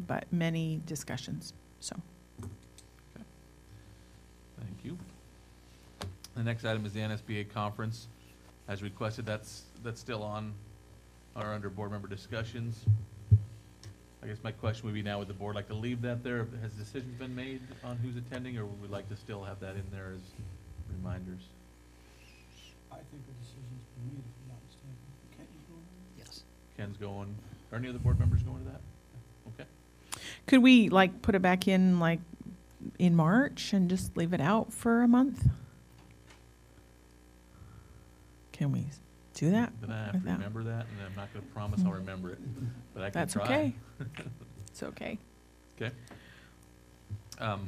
but many discussions, so. Thank you. The next item is the NSBA conference. As requested, that's still on or under board member discussions. I guess my question would be now, would the board like to leave that there? Has decisions been made on who's attending, or would we like to still have that in there as reminders? I think the decision's been made, if I'm not mistaken. Kent, you going? Yes. Ken's going. Are any other board members going to that? Okay. Could we like put it back in like in March and just leave it out for a month? Can we do that? Then I have to without- remember that, and I'm not going to promise I'll remember it, but I can That's try. okay. It's okay. Okay. Do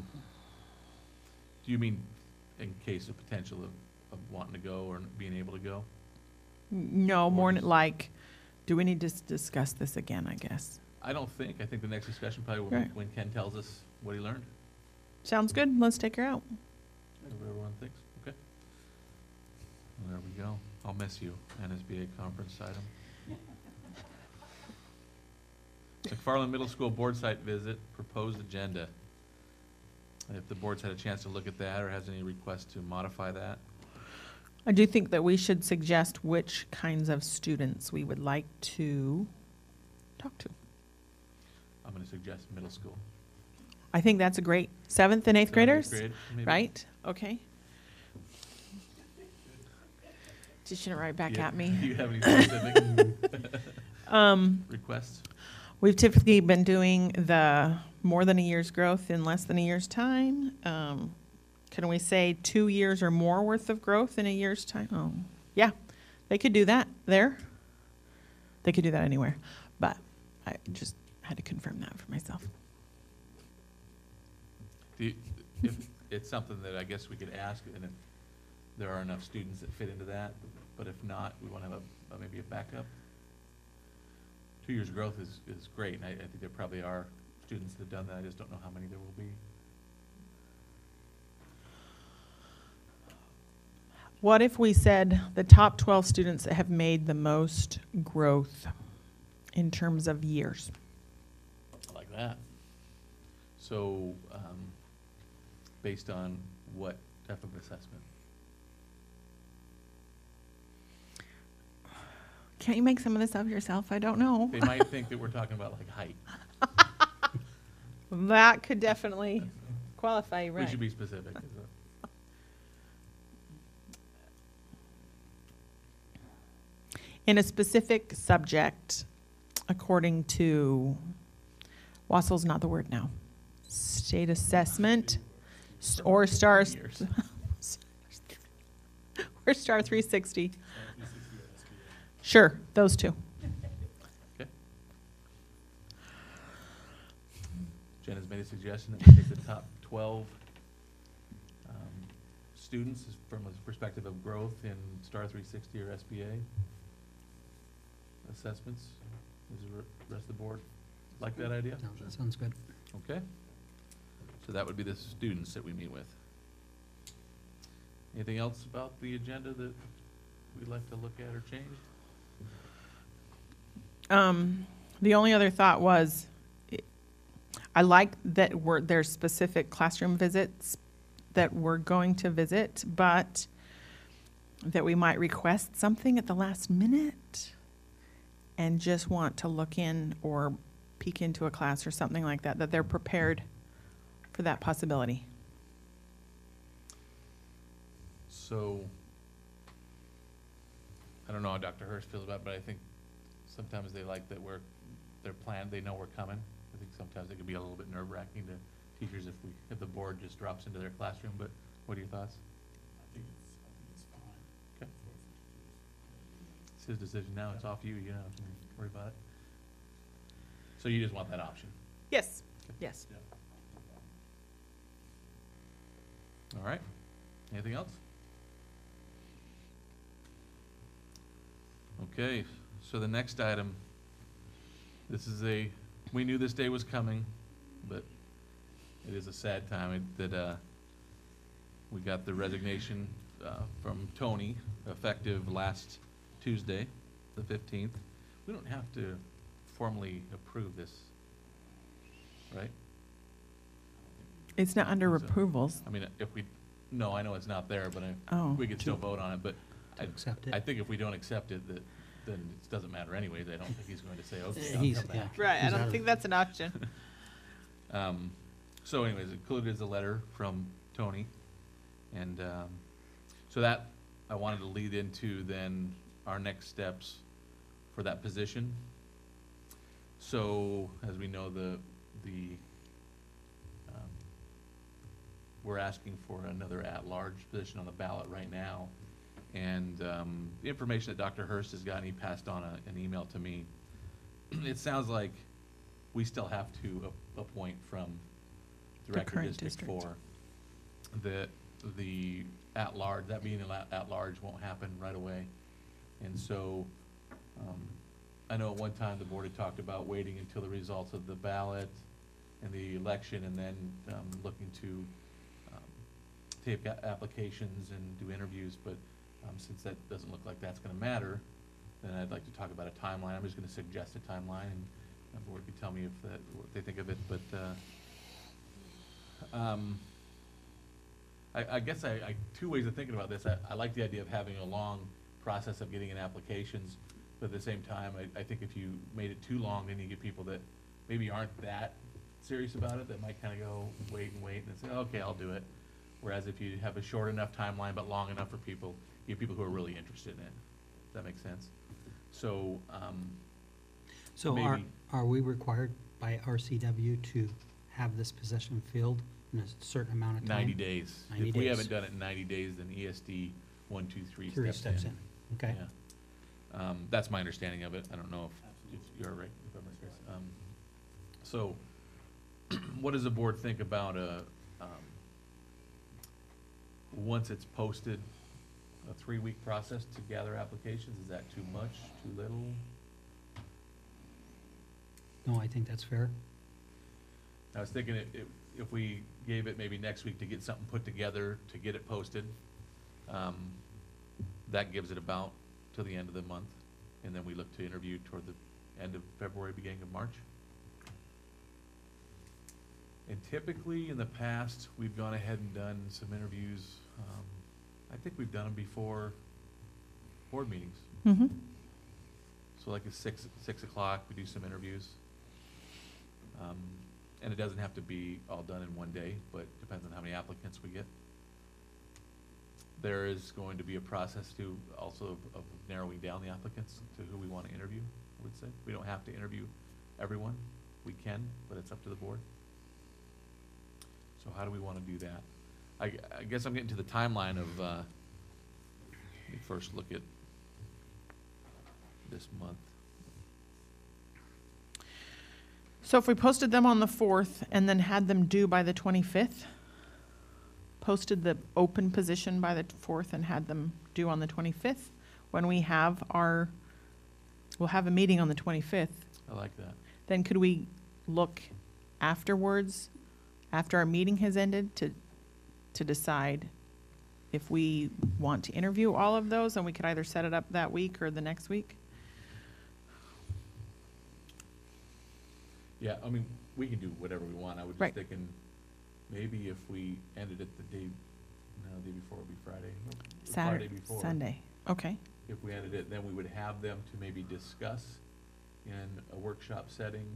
you mean in case of potential of wanting to go or being able to go? No, more just- like, do we need to discuss this again, I guess? I don't think. I think the next discussion probably will be Right. when Ken tells us what he learned. Sounds good. Let's take her out. Whatever everyone thinks. Okay. Well, there we go. I'll miss you, NSBA conference item. McFarland Middle School board site visit, proposed agenda. If the board's had a chance to look at that or has any requests to modify that. I do think that we should suggest which kinds of students we would like to talk to. I'm going to suggest middle school. I think that's a great, 7th and 8th graders, Grade, maybe? right? Okay. You shouldn't write back Yeah. at me. Do you have any specific requests? We've typically been doing the more than a year's growth in less than a year's time. Can we say 2 years or more worth of growth in a year's time? Oh, yeah, they could do that there. They could do that anywhere, but I just had to confirm that for myself. If it's something that I guess we could ask, and if there are enough students that fit into that, but if not, we want to have maybe a backup. 2 years growth is great, and I think there probably are students that have done that. I just don't know how many there will be. What if we said the top 12 students that have made the most growth in terms of years? I like that. So, based on what type of assessment? Can't you make some of this up yourself? I don't know. They might think that we're talking about like height. That could definitely qualify, We right? should be specific. In a specific subject, according to, Wassel's not the word now, state assessment, or stars, Years. or star 360. Sure, those two. Okay. Jen has made a suggestion that we take the top 12 students from a perspective of growth in Star 360 or SBA assessments. Does the rest of the board like that idea? No, that sounds good. Okay. So that would be the students that we meet with. Anything else about the agenda that we'd like to look at or change? The only other thought was, I like that there's specific classroom visits that we're going to visit, but that we might request something at the last minute and just want to look in or peek into a class or something like that, that they're prepared for that possibility. So, I don't know how Dr. Hurst feels about it, but I think sometimes they like that they're planned, they know we're coming. I think sometimes it could be a little bit nerve-wracking to teachers if the board just drops into their classroom, but what are your thoughts? I think it's fine. Okay. It's his decision now, it's off you, you don't have to worry about it. So you just want that option? Yes, yes. All right, anything else? Okay, so the next item, we knew this day was coming, but it is a sad time that we got the resignation from Tony, effective last Tuesday, the 15th. We don't have to formally approve this, right? It's not under So- approvals. I mean, if we, no, I know it's not there, but Oh, we could still vote on it, but To accept I it. think if we don't accept it, then it doesn't matter anyways. I don't think he's going to say, okay, I'll He's- come back. yeah. right, I He's out don't of- think that's an option. So anyways, included is a letter from Tony. And so that, I wanted to lead into then our next steps for that position. So, as we know, we're asking for another at-large position on the ballot right now. And the information that Dr. Hurst has gotten, he passed on an email to me. It sounds like we still have to appoint from Director current District district. 4. The at-large, that being at-large won't happen right away. And so, I know at one time the board had talked about waiting until the results of the ballot and the election and then looking to take applications and do interviews, but since that doesn't look like that's gonna matter, then I'd like to talk about a timeline. I'm just gonna suggest a timeline, and the board can tell me what they think of it, but I guess two ways of thinking about this. I like the idea of having a long process of getting in applications, but at the same time, I think if you made it too long, then you get people that maybe aren't that serious about it, that might kinda go wait and say, okay, I'll do it. Whereas if you have a short enough timeline but long enough for people, you get people who are really interested in it. Does that make sense? So, So maybe- are we required by RCW to have this position filled in a certain amount of time? 90 days. 90 If we days. haven't done it in 90 days, then ESD 123 Three steps steps in. in, okay? Yeah. That's my understanding of it. I don't know if you're right, if I'm right, Chris. So, what does the board think about once it's posted, a 3-week process to gather applications? Is that too much, too little? No, I think that's fair. I was thinking if we gave it maybe next week to get something put together, to get it posted, that gives it about till the end of the month, and then we look to interview toward the end of February, beginning of March. And typically, in the past, we've gone ahead and done some interviews, I think we've done them before board meetings. Mm-hmm. So like at 6 o'clock, we do some interviews. And it doesn't have to be all done in one day, but depends on how many applicants we get. There is going to be a process too, also of narrowing down the applicants to who we want to interview, I would say. We don't have to interview everyone. We can, but it's up to the board. So how do we want to do that? I guess I'm getting to the timeline of, let me first look at this month. So if we posted them on the 4th and then had them due by the 25th, posted the open position by the 4th and had them due on the 25th, when we have we'll have a meeting on the 25th, I like that. then could we look afterwards, after our meeting has ended, to decide if we want to interview all of those, and we could either set it up that week or the next week? Yeah, I mean, we can do whatever we want. I was Right. just thinking, maybe if we ended it the day before would be Friday. The Friday Saturday, before. Sunday, okay. If we ended it, then we would have them to maybe discuss in a workshop setting.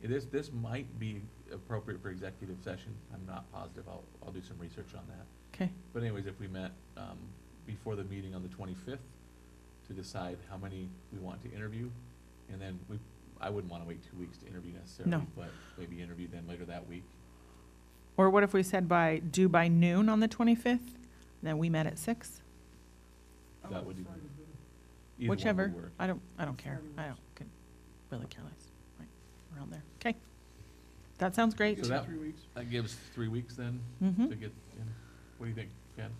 This might be appropriate for executive session. I'm not positive. I'll do some research on that. Okay, But anyways, if we met before the meeting on the 25th to decide how many we want to interview, and then I wouldn't want to wait 2 weeks to interview necessarily, No. but maybe interview them later that week. or what if we said due by noon on the 25th, then we met at 6? I That like would Friday even- better. Either one Whichever, would work. I don't care, Friday I works. could really care less, right, around there, okay. That sounds great. So Give it that- 3 weeks. That gives 3 weeks then Mm-hmm. to get in. What do you think, Ken?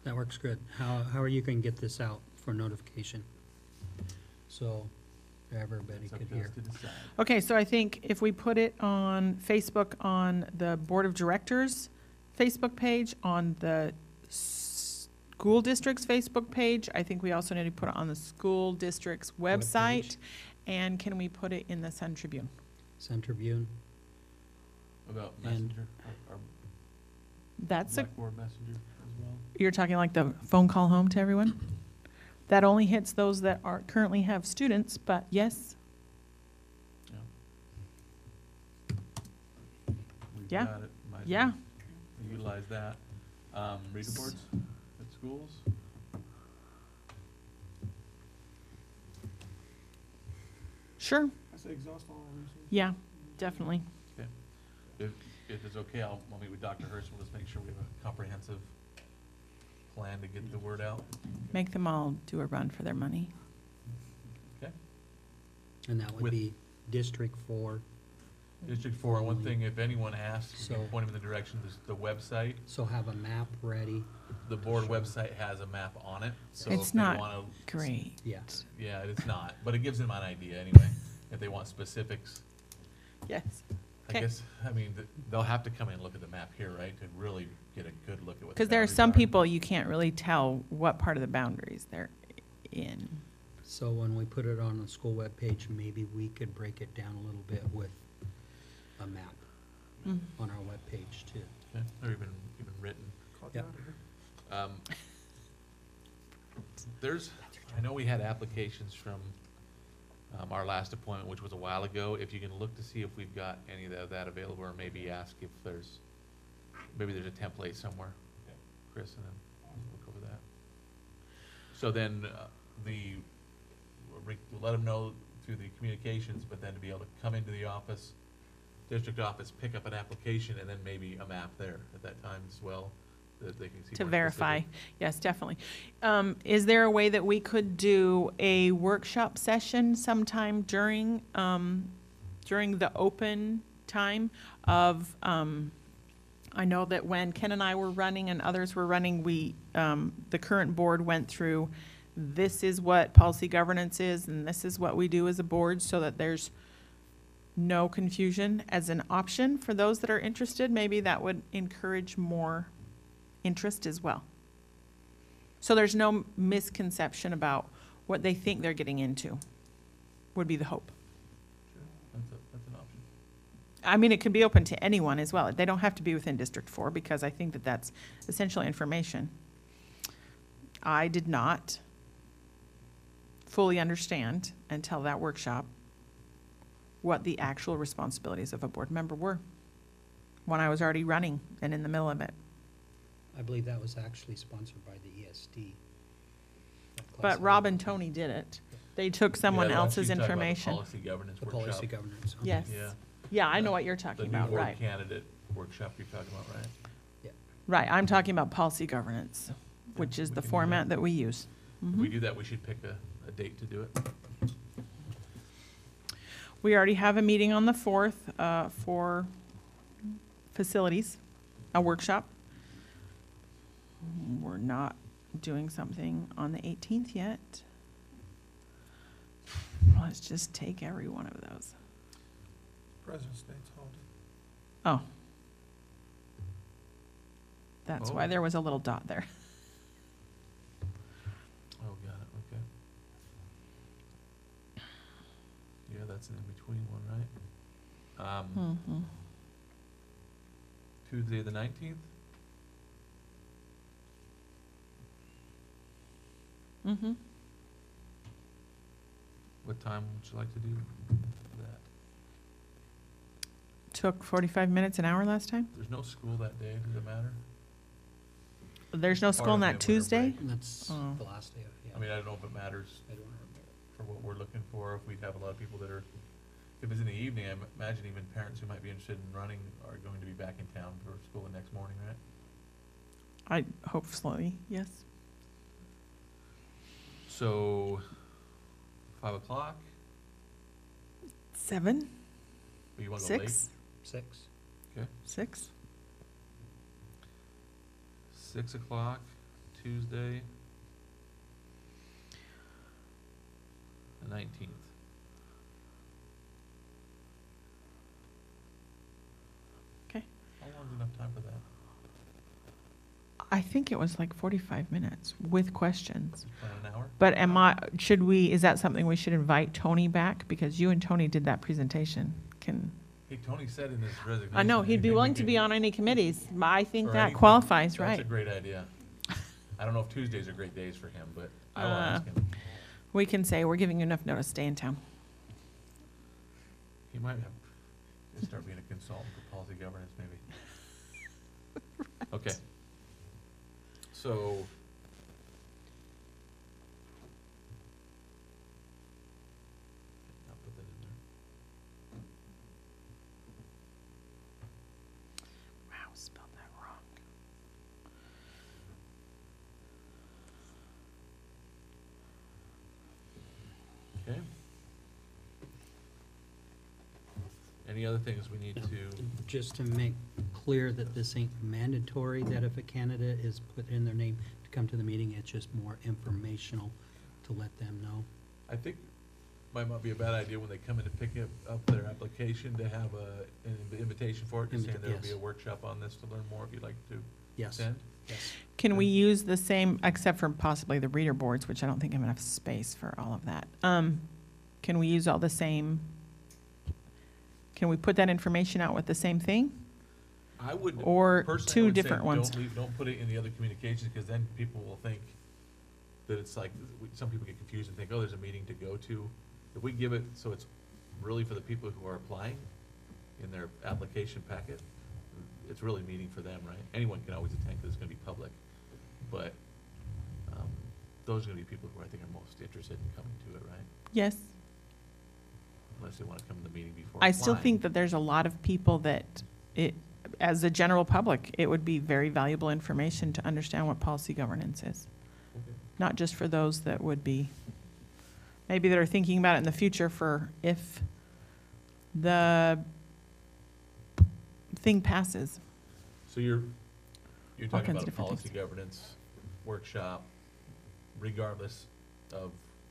That works good. How are you going to get this out for notification? So everybody It's up could to us hear. to decide. Okay, so I think if we put it on Facebook, on the Board of Directors Facebook page, on the school district's Facebook page, I think we also need to put it on the school district's website. Webpage. And can we put it in the Sun Tribune? Sun Tribune. About And- Messenger, our That's a, Blackboard Messenger as well? you're talking like the phone call home to everyone? That only hits those that are, currently have students, but yes, We've Yeah. got it, might as yeah. well utilize that. Reader boards at schools? Sure, I say exhaust all resources. yeah, definitely. If it's okay, I'll meet with Dr. Hurst, we'll just make sure we have a comprehensive plan to get the word out. Make them all do a run for their money. Okay? And that would With- be District 4, District 4, and one thing, if anyone asks, you can So- point them in the direction, this, the website, so have a map ready. the board website has a map on it, so It's if they not wanna. Great. Yeah, Yeah, it's not, but it gives them an idea anyway, if they want specifics. Yes. I Okay. guess, I mean, they'll have to come in and look at the map here, right, to really get a good look at what the Because there are boundaries some people you can't really tell what part of the boundaries they're in. so when we put it on the school webpage, maybe we could break it down a little bit with a map Mm. on our webpage too. Okay, or even written. Caught you Yep. out of here. There's, I know we had applications from our last appointment, which was a while ago. If you can look to see if we've got any of that available, or maybe ask if maybe there's a template somewhere, Chris, and then we'll look over that. So then, let them know through the communications, but then to be able to come into the office, district office, pick up an application, and then maybe a map there at that time as well, that they can see To more verify, specific. yes, definitely. Is there a way that we could do a workshop session sometime during the open time of, I know that when Ken and I were running and others were running, the current board went through, this is what policy governance is, and this is what we do as a board, so that there's no confusion as an option for those that are interested. Maybe that would encourage more interest as well. So there's no misconception about what they think they're getting into, would be the hope. Sure, that's an option. I mean, it could be open to anyone as well. They don't have to be within District 4, because I think that that's essential information. I did not fully understand until that workshop what the actual responsibilities of a board member were, when I was already running and in the middle of it. I believe that was actually sponsored by the ESD. that class But I Rob went and to. Tony did it. They took someone Yeah, the one else's she's talking about, the information. Policy governance The workshop. policy governance. okay. Yes. Yeah. Yeah, I know what you're talking about, The new right. board candidate workshop you're talking about, right? Right, I'm talking about policy governance, which is we the can do format that. that we use. If we Mhm. do that, we should pick a date to do it. We already have a meeting on the 4th for facilities, a workshop. We're not doing something on the 18th yet. Let's just take every one of those. President's Day's holiday. Oh. That's why Oh. there was a little dot there. Oh, got it, okay. Yeah, that's an in-between one, right? Mhm. Tuesday, the 19th? Mhm. What time would you like to do that? Took 45 minutes, an hour last time? There's no school that day, does it matter? There's no Part school of on the that winter Tuesday? break. That's Oh. the last day of, yeah. I mean, I don't know if it matters I don't remember. for what we're looking for, if we'd have a lot of people that are, if it's in the evening, I imagine even parents who might be interested in running are going to be back in town for school the next morning, right? I hope slowly, yes. So, 5 o'clock, 7, or you wanna go late? 6, 6? 6. 6 o'clock, Tuesday, the 19th. Okay. How long's enough time for that? I think it was like 45 minutes with questions. Plan an hour? But is that something we should invite Tony back? Because you and Tony did that presentation. Hey, Tony said in his resignation. I know, he'd be anything we willing to could- be on any committees. I think or that anything. qualifies, That's a right? great idea. I don't know if Tuesdays are great days for him, but I will Uh, ask him. We can say, we're giving you enough notice, stay in town. He might have, start being a consultant for policy governance, maybe. Okay. So. I'll put that in there. Wow, spelled that wrong. Okay. Any other things we need to, Just to make clear that this ain't mandatory, that if a candidate is put in their name to come to the meeting, it's just more informational to let them know. I think might not be a bad idea when they come in to pick up their application to have an invitation for it, just saying there'll be Yes. a workshop on this to learn more if you'd like to Yes, attend. yes. Can we use the same, except for possibly the reader boards, which I don't think I have enough space for all of that. Can we use all the same, can we put that information out with the same thing? I would Or personally, I two would say different ones? don't put it in the other communications, because then people will think that it's like, some people get confused and think, oh, there's a meeting to go to. If we give it, so it's really for the people who are applying in their application packet, it's really meeting for them, right? Anyone can always attend, because it's gonna be public, but, those are gonna be people who I think are most interested in coming to it, right? Yes. Unless they wanna come to the meeting before I still applying. think that there's a lot of people that as a general public, it would be very valuable information to understand what policy governance is. Okay. Not just for those that would be, maybe that are thinking about it in the future for if the thing passes. So you're All talking kinds of about a different policy things. governance workshop regardless of.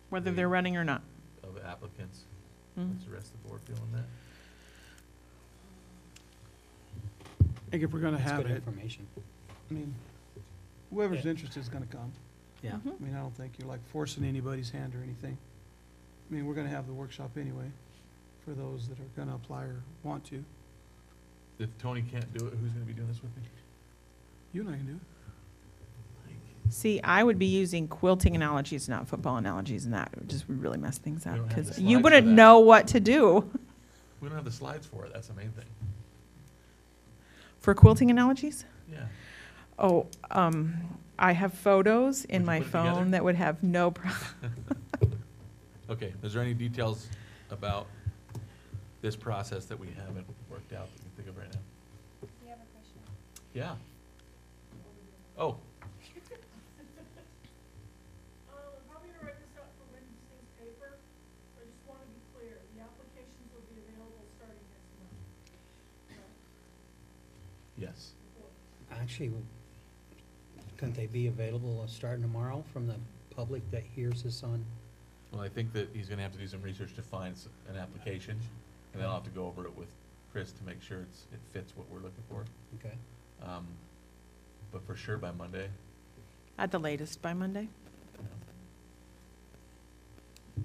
Whether the- they're running or not. Of applicants. Mhm. What's the rest of the board feeling that? I think if we're gonna That's have good it, information. I mean, whoever's interested is gonna come. Yeah. Mhm. I mean, I don't think you're like forcing anybody's hand or anything. I mean, we're gonna have the workshop anyway, for those that are gonna apply or want to. If Tony can't do it, who's gonna be doing this with me? You and I can do it. See, I would be using quilting analogies, not football analogies, and that would just really mess things We up, don't have the because slides you for wouldn't that. know what to do. We don't have the slides for it, that's the main thing. For quilting analogies? Yeah. Oh, I have photos in Would you my put it together? phone that would have no problem. Okay, is there any details about this process that we haven't worked out that you can think of right now? You have a question? Yeah. Oh, I'm probably gonna write this up for Wednesday's paper. I just wanna be clear, the applications will be available starting next month. yes. Actually, couldn't they be available starting tomorrow from the public that hears this on? Well, I think that he's gonna have to do some research to find an application, and then I'll have to go over it with Chris to make sure it fits what we're looking for. Okay. But for sure by Monday. At the latest by Monday. you know.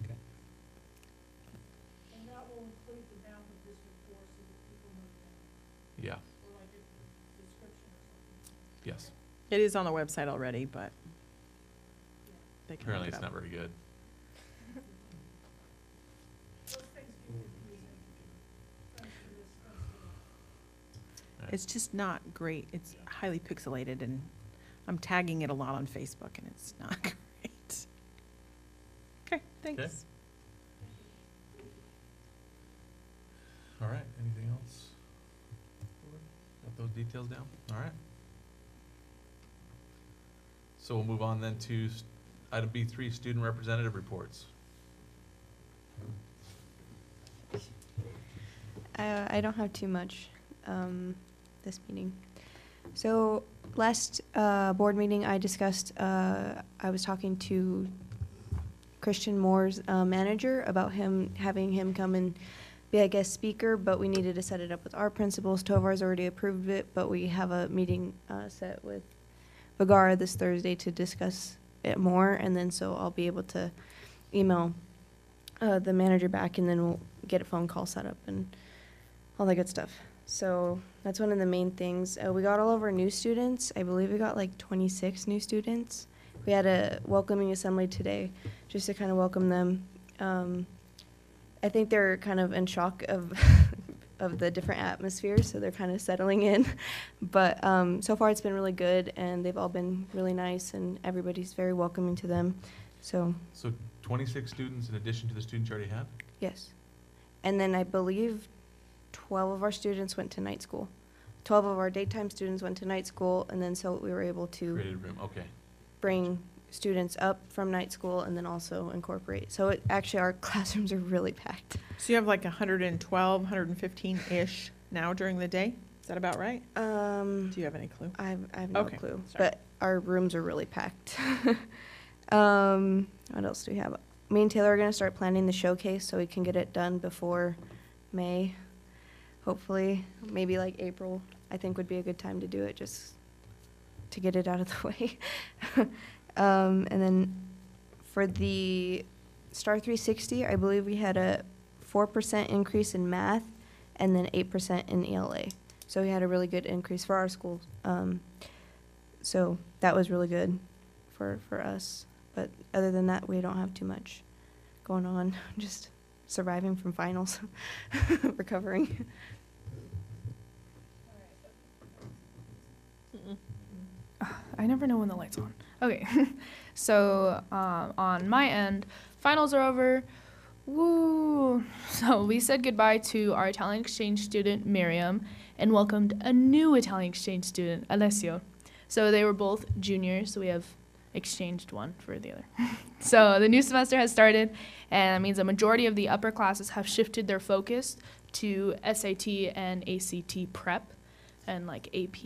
Okay. And that will include the map of District 4 so that people know that, Yeah, or like a description or something. yes. It is on the website already, but they can Apparently look it's it not up. very good. Those things get confusing. Thanks for this, thanks for that. It's just not great. It's highly pixelated, and I'm tagging it a lot on Facebook, and it's not great. Okay, thanks. All right, anything else? Got those details down? All right. So we'll move on then to item B3, student representative reports. I don't have too much this meeting. So last board meeting, I discussed, I was talking to Christian Moore's manager about having him come and be a guest speaker, but we needed to set it up with our principals. Tovar's already approved it, but we have a meeting set with Bagara this Thursday to discuss it more, and then so I'll be able to email the manager back, and then we'll get a phone call set up and all that good stuff. So that's one of the main things. We got all of our new students. I believe we got like 26 new students. We had a welcoming assembly today just to kind of welcome them. I think they're kind of in shock of of the different atmospheres, so they're kind of settling in. But so far it's been really good, and they've all been really nice, and everybody's very welcoming to them. So 26 students in addition to the students you already had? yes. And then I believe 12 of our students went to night school. 12 of our daytime students went to night school, and then so we were able to Created room, okay. bring students up from night school and then also incorporate. So actually our classrooms are really packed. So you have like 112, 115-ish now during the day? Is that about right? Do you have any clue? I have no Okay, clue, sorry. but our rooms are really packed. What else do we have? Me and Taylor are gonna start planning the showcase so we can get it done before May, hopefully. Maybe like April, I think would be a good time to do it, just to get it out of the way. And then for the Star 360, I believe we had a 4% increase in math and then 8% in ELA. So we had a really good increase for our school. So that was really good for us. But other than that, we don't have too much going on. Just surviving from finals, recovering. I never know when the light's on. Okay, so on my end, finals are over. Woo! So we said goodbye to our Italian exchange student, Miriam, and welcomed a new Italian exchange student, Alessio. So they were both juniors, so we have exchanged one for the other. So the new semester has started, and that means a majority of the upper classes have shifted their focus to SAT and ACT prep and like AP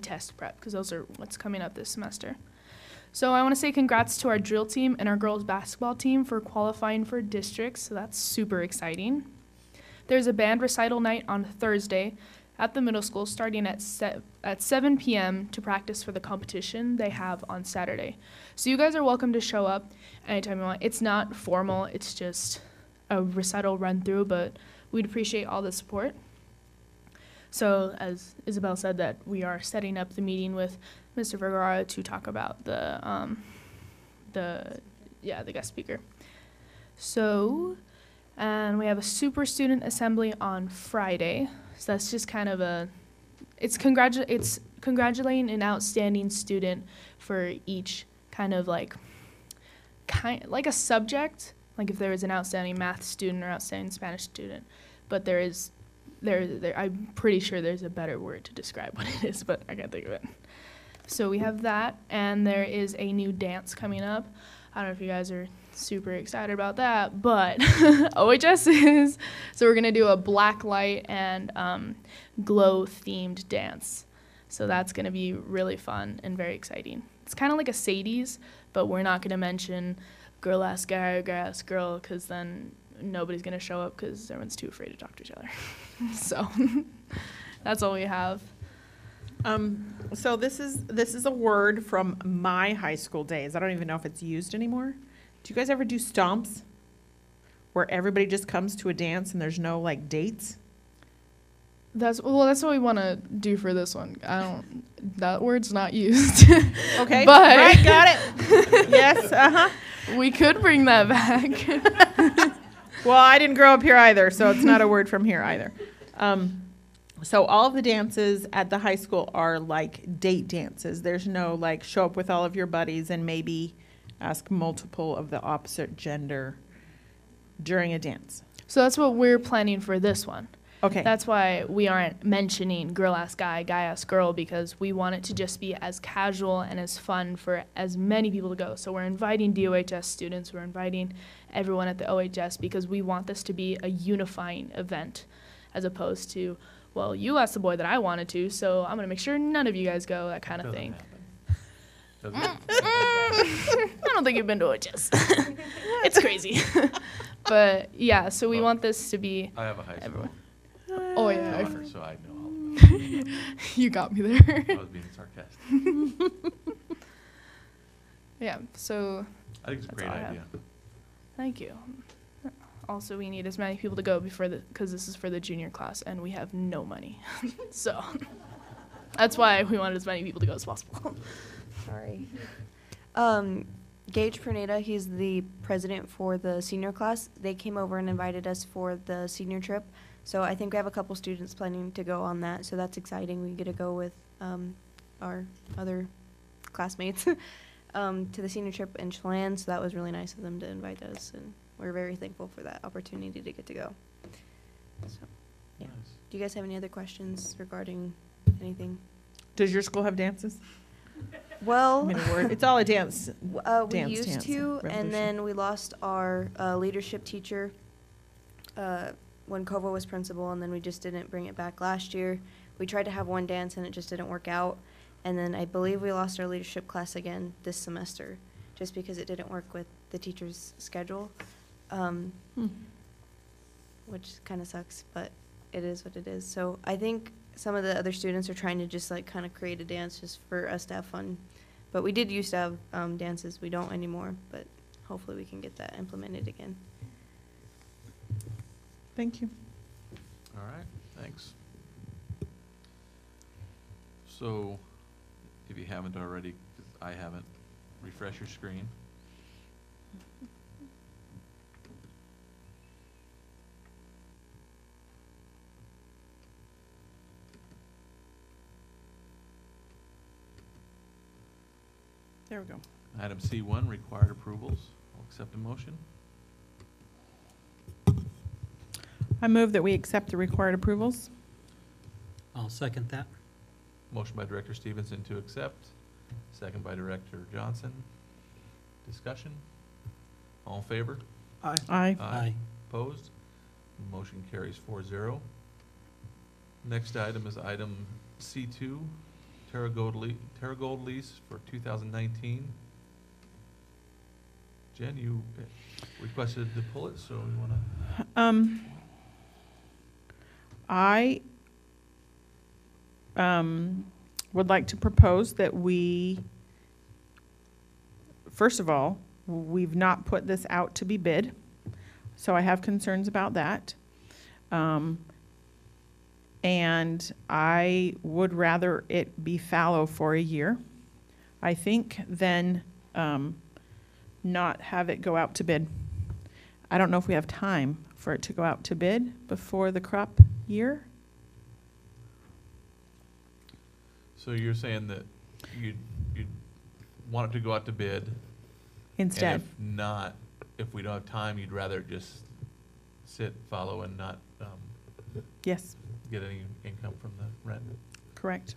test prep, because those are what's coming up this semester. So I want to say congrats to our drill team and our girls basketball team for qualifying for districts, so that's super exciting. There's a band recital night on Thursday at the middle school starting at 7 p.m. to practice for the competition they have on Saturday. So you guys are welcome to show up anytime you want. It's not formal, it's just a recital run through, but we'd appreciate all the support. So as Isabel said, that we are setting up the meeting with Mr. Vergara to talk about the guest speaker. So, and we have a super student assembly on Friday. So that's just kind of it's congratulating an outstanding student for each kind of like a subject. Like if there was an outstanding math student or outstanding Spanish student, but I'm pretty sure there's a better word to describe what it is, but I can't think of it. So we have that, and there is a new dance coming up. I don't know if you guys are super excited about that, but OHS is. So we're going to do a black light and glow-themed dance. So that's going to be really fun and very exciting. It's kind of like a Sadie's, but we're not going to mention girl ass guy or guy ass girl, because then nobody's going to show up because everyone's too afraid to talk to each other. So that's all we have. So this is a word from my high school days. I don't even know if it's used anymore. Do you guys ever do stomps where everybody just comes to a dance and there's no like dates? That's what we want to do for this one. That word's not used. Okay, but right, got it. Yes, uh-huh. We could bring that back. Well, I didn't grow up here either, so it's not a word from here either. So all of the dances at the high school are like date dances. There's no like show up with all of your buddies and maybe ask multiple of the opposite gender during a dance. So that's what we're planning for this one. Okay. That's why we aren't mentioning girl ass guy, guy ass girl, because we want it to just be as casual and as fun for as many people to go. So we're inviting DOHS students, we're inviting everyone at the OHS, because we want this to be a unifying event, as opposed to, well, you asked the boy that I wanted to, so I'm going to make sure none of you guys go, that kind of thing. Doesn't happen. I don't think you've been to OHS. It's crazy. But yeah, so we want this to be I have a high school everyone. Oh yeah, daughter, so I know all about it. you got me there. I was being sarcastic. Yeah, so I think it's a That's great all I have. idea. thank you. also we need as many people to go because this is for the junior class and we have no money. So that's why we wanted as many people to go as possible. Sorry. Gage Perneda, he's the president for the senior class. They came over and invited us for the senior trip. So I think we have a couple students planning to go on that. So that's exciting. We get to go with our other classmates to the senior trip in Chelan. So that was really nice of them to invite us, and we're very thankful for that opportunity to get to go. So, yeah. Nice. Do you guys have any other questions regarding anything? Does your school have dances? Well, I mean, it's all a dance. we Dance, used dance, to, revolution. and then we lost our leadership teacher when Kova was principal, and then we just didn't bring it back last year. We tried to have one dance, and it just didn't work out. And then I believe we lost our leadership class again this semester, just because it didn't work with the teacher's schedule, which kind of sucks, but it is what it is. So I think some of the other students are trying to just like kind of create a dance just for us to have fun. But we did used to have dances. We don't anymore, but hopefully we can get that implemented again. Thank you. All right, thanks. So, if you haven't already, 'cause I haven't, refresh your screen. There we go. Item C1, required approvals. I'll accept a motion. I move that we accept the required approvals. I'll second that. Motion by Director Stevenson to accept, second by Director Johnson. Discussion? All in favor? Aye. Aye. Aye. Opposed? Motion carries 4-0. Next item is item C2, Terra Gold lease for 2019. Jen, you requested to pull it, so we want to... I would like to propose that we, first of all, we've not put this out to be bid, so I have concerns about that. And I would rather it be fallow for a year, I think, than not have it go out to bid. I don't know if we have time for it to go out to bid before the crop year. So you're saying that you'd want it to go out to bid? Instead. And if not, if we don't have time, you'd rather just sit, follow, and not Yes, get any income from the rent? correct.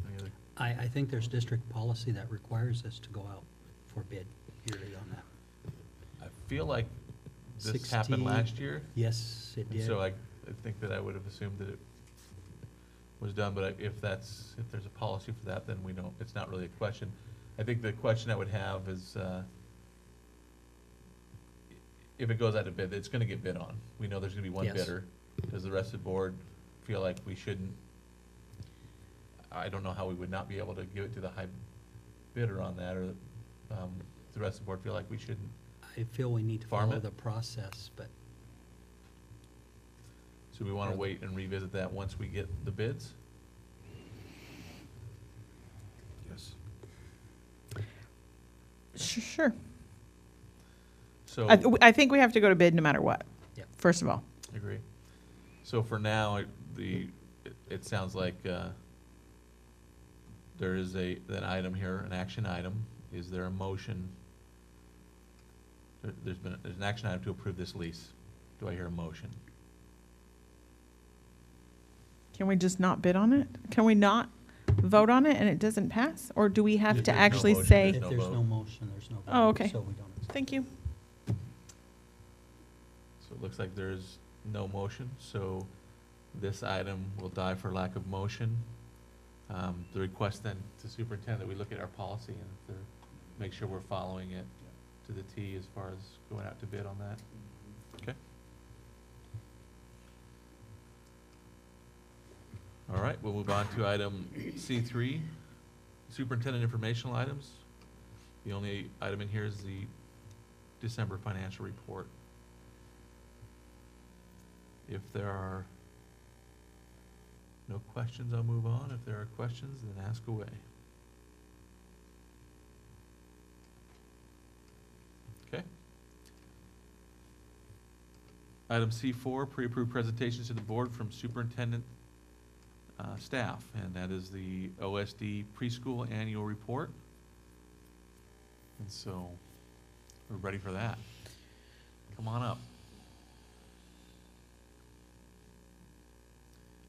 Any other? I think there's district policy that requires us to go out for bid yearly on that. I feel like this happened 60 last year. Yes, it And did. so I think that I would have assumed that it was done, but if there's a policy for that, then we don't, it's not really a question. I think the question I would have is, if it goes out to bid, it's gonna get bid on. We know there's gonna be one Yes. bidder. Does the rest of the board feel like we shouldn't? I don't know how we would not be able to give it to the high bidder on that, or, the rest of the board feel like we shouldn't? I feel we need to Farm follow it? the process, but So we wanna wait and revisit that once we get the bids? Yes. Sure. So. I think we have to go to bid no matter what, Yep. first of all. Agree. So for now, it sounds like there is an item here, an action item. Is there a motion? There's an action item to approve this lease. Do I hear a motion? Can we just not bid on it? Can we not vote on it and it doesn't pass? Or do we have to There's no actually motion, say, there's if no there's vote. no motion, there's no vote. Oh, okay. So we don't. thank you. So it looks like there's no motion, so this item will die for lack of motion. The request then to superintendent that we look at our policy and make sure we're following it to the T as far as going out to bid on that. Okay. All right, we'll move on to item C3, superintendent informational items. The only item in here is the December financial report. If there are no questions, I'll move on. If there are questions, then ask away. Okay. Item C4, pre-approved presentations to the board from superintendent staff, and that is the OSD preschool annual report. And so we're ready for that. Come on up.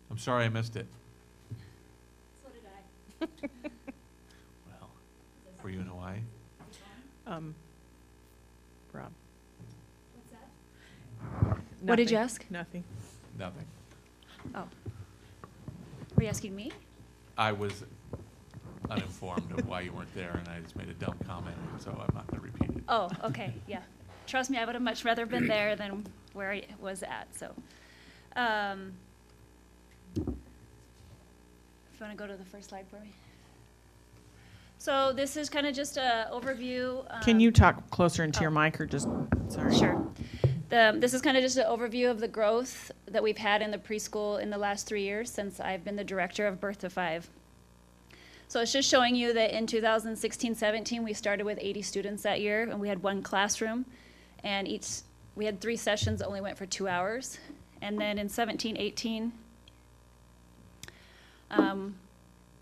I'm sorry I missed it. So did I. Well, were you in Hawaii? Rob, What's that? What did you nothing, ask? Nothing. Nothing. Oh. Were you asking me? I was uninformed of why you weren't there, and I just made a dumb comment, so I'm not going to repeat it. Oh, okay, yeah. Trust me, I would have much rather been there than where I was at, so. If you want to go to the first slide for me. So this is kind of just a overview. Can you talk closer into your oh. mic or just, sorry? Sure. This is kind of just an overview of the growth that we've had in the preschool in the last 3 years since I've been the director of Birth to 5. So it's just showing you that in 2016-17, we started with 80 students that year, and we had 1 classroom, and we had 3 sessions that only went for 2 hours. And then in 17-18,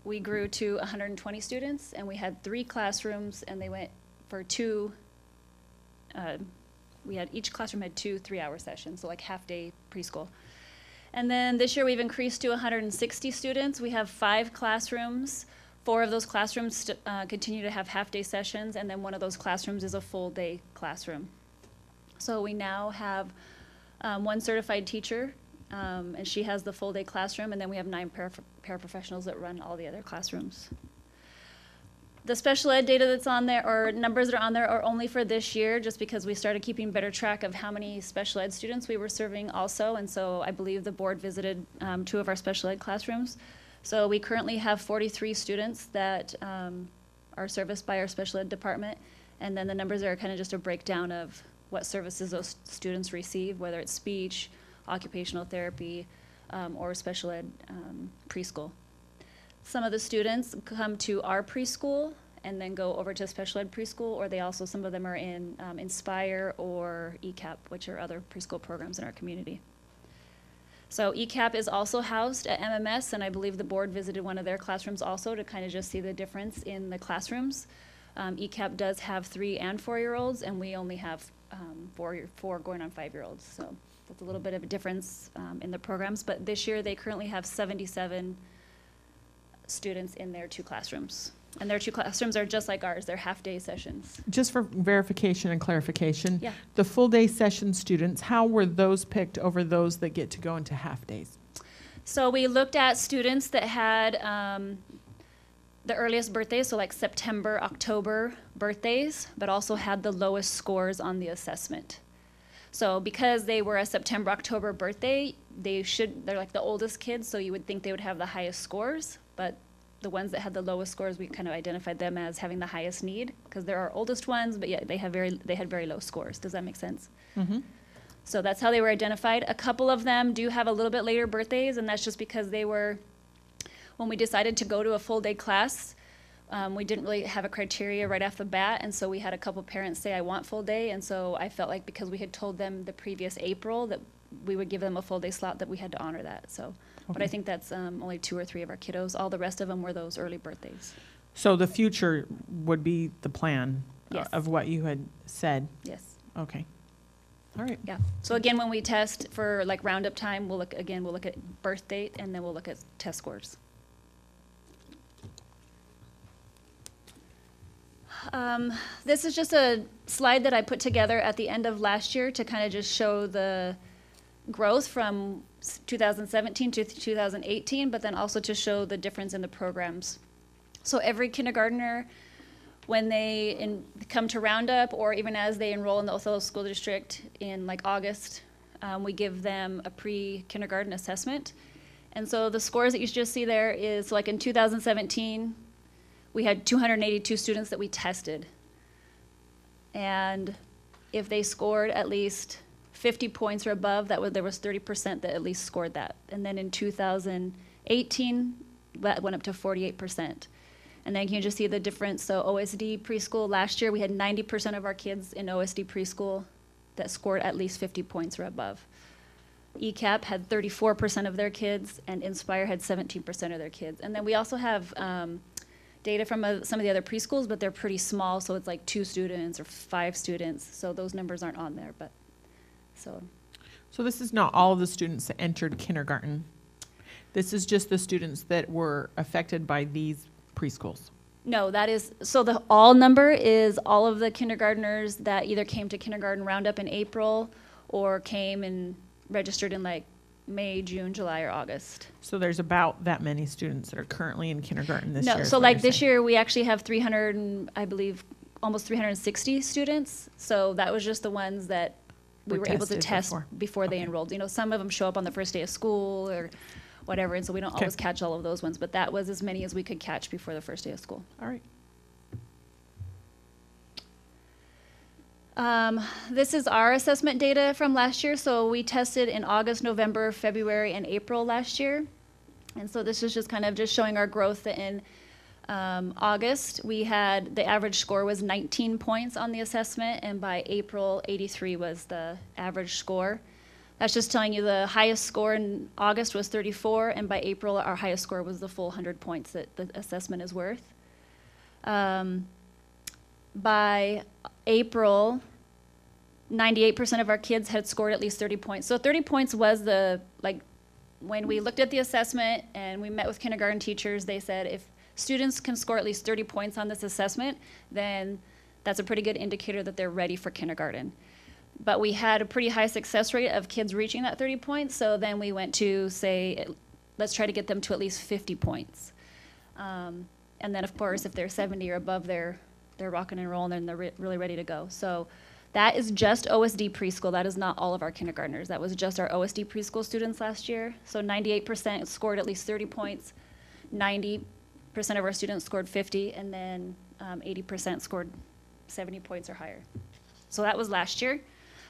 we grew to 120 students, and we had 3 classrooms, and they went for 2, each classroom had 2 3-hour sessions, so like half-day preschool. And then this year we've increased to 160 students. We have 5 classrooms. 4 of those classrooms continue to have half-day sessions, and then 1 of those classrooms is a full-day classroom. So we now have 1 certified teacher, and she has the full-day classroom, and then we have 9 paraprofessionals that run all the other classrooms. The special ed data that's on there, or numbers that are on there, are only for this year, just because we started keeping better track of how many special ed students we were serving also, and so I believe the board visited 2 of our special ed classrooms. So we currently have 43 students that are serviced by our special ed department, and then the numbers are kind of just a breakdown of what services those students receive, whether it's speech, occupational therapy, or special ed preschool. Some of the students come to our preschool and then go over to special ed preschool, or some of them are in Inspire or ECAP, which are other preschool programs in our community. So ECAP is also housed at MMS, and I believe the board visited one of their classrooms also to kind of just see the difference in the classrooms. ECAP does have 3 and 4-year-olds, and we only have 4 going on 5-year-olds. So that's a little bit of a difference in the programs. But this year they currently have 77 students in their 2 classrooms. And their 2 classrooms are just like ours. They're half-day sessions. Just for verification and clarification. Yeah. The full-day session students, how were those picked over those that get to go into half-days? So we looked at students that had the earliest birthdays, so like September, October birthdays, but also had the lowest scores on the assessment. So because they were a September, October birthday, they're like the oldest kids, so you would think they would have the highest scores, but the ones that had the lowest scores, we kind of identified them as having the highest need, because they're our oldest ones, but yeah, they had very low scores. Does that make sense? Mm-hmm. So that's how they were identified. A couple of them do have a little bit later birthdays, and that's just because when we decided to go to a full day class, we didn't really have a criteria right off the bat, and so we had a couple parents say, I want full day, and so I felt like because we had told them the previous April that we would give them a full day slot, that we had to honor that. So, but I think that's only 2 or 3 of our kiddos. All the rest of them were those early birthdays. So the future would be the plan Yes. of what you had said? Yes. Okay. All right. Yeah. So again, when we test for like roundup time, we'll look at birth date, and then we'll look at test scores. This is just a slide that I put together at the end of last year to kind of just show the growth from 2017 to 2018, but then also to show the difference in the programs. So every kindergartner, when they come to Roundup, or even as they enroll in the Othello School District in like August, we give them a pre-kindergarten assessment. And so the scores that you just see there is like in 2017, we had 282 students that we tested. And if they scored at least 50 points or above, there was 30% that at least scored that. And then in 2018, that went up to 48%. And then you can just see the difference. So OSD preschool, last year we had 90% of our kids in OSD preschool that scored at least 50 points or above. ECAP had 34% of their kids, and Inspire had 17% of their kids. And then we also have data from some of the other preschools, but they're pretty small, so it's like 2 students or 5 students. So those numbers aren't on there, but so. So this is not all of the students that entered kindergarten. This is just the students that were affected by these preschools. No, that is, so the all number is all of the kindergartners that either came to kindergarten roundup in April or came and registered in like May, June, July, or August. So there's about that many students that are currently in kindergarten this year. No, is so what like you're this saying. year, we actually have 300, and I believe, almost 360 students. So that was just the ones that we Were were able to tested test before they Okay. enrolled. You know, some of them show up on the first day of school or whatever, and so we don't Okay. always catch all of those ones, but that was as many as we could catch before the first day of school. All right. This is our assessment data from last year. So we tested in August, November, February, and April last year. And so this is just kind of just showing our growth in August. We had, the average score was 19 points on the assessment, and by April, 83 was the average score. That's just telling you the highest score in August was 34, and by April, our highest score was the full 100 points that the assessment is worth. By April, 98% of our kids had scored at least 30 points. So 30 points was the, like, when we looked at the assessment and we met with kindergarten teachers, they said if students can score at least 30 points on this assessment, then that's a pretty good indicator that they're ready for kindergarten. But we had a pretty high success rate of kids reaching that 30 points, so then we went to say, let's try to get them to at least 50 points. And then, of course, if they're 70 or above, they're rocking and rolling and they're really ready to go. So that is just OSD preschool. That is not all of our kindergartners. That was just our OSD preschool students last year. So 98% scored at least 30 points, 90% of our students scored 50, and then 80% scored 70 points or higher. So that was last year.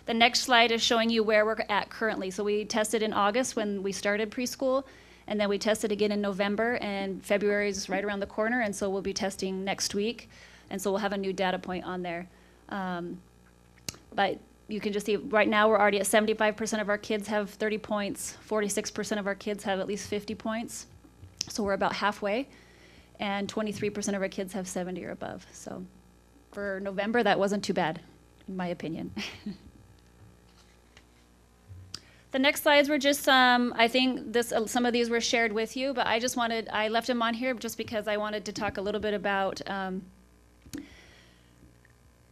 The next slide is showing you where we're at currently. So we tested in August when we started preschool, and then we tested again in November, and February is right around the corner, and so we'll be testing next week. And so we'll have a new data point on there. But you can just see right now we're already at 75% of our kids have 30 points, 46% of our kids have at least 50 points. So we're about halfway. And 23% of our kids have 70 or above. So for November, that wasn't too bad, in my opinion. The next slides were just, I think some of these were shared with you, but I left them on here just because I wanted to talk a little bit about